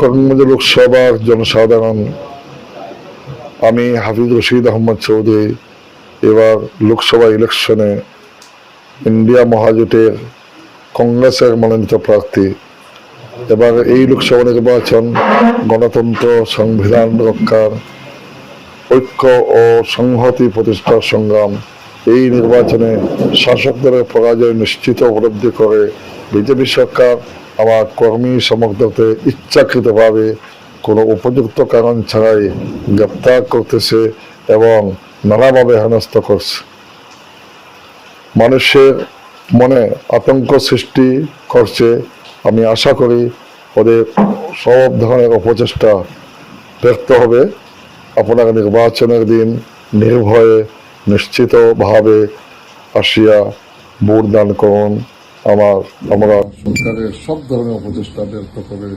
করিমগঞ্জ লোকসভার জনসাধারণ, আমি হাফিজ রশিদ আহমদ চৌধুরী এবার লোকসভা ইলেকশনে ইন্ডিয়া মহাজোটের কংগ্রেসের মনোনীত প্রার্থী। এবার এই লোকসভা নির্বাচন গণতন্ত্র, সংবিধান রক্ষার, ঐক্য ও সংহতি প্রতিষ্ঠার সংগ্রাম। এই নির্বাচনে শাসক দলের পরাজয় নিশ্চিত উপলব্ধি করে বিজেপি সরকার আমার কর্মী সমর্থকদের ইচ্ছাকৃতভাবে কোনো উপযুক্ত কারণ ছাড়াই গ্রেপ্তার করতেছে এবং নানাভাবে হেনস্থ করছে। মানুষের মনে আতঙ্ক সৃষ্টি করছে। আমি আশা করি ওদের সব ধরনের অপচেষ্টা ব্যর্থ হবে। আপনারা নির্বাচনের দিন নির্ভয়ে নিশ্চিতভাবে আসিয়া ভোট দান করুন। আমরা সরকারের সব ধরনের অপচেষ্টা ব্যর্থ করে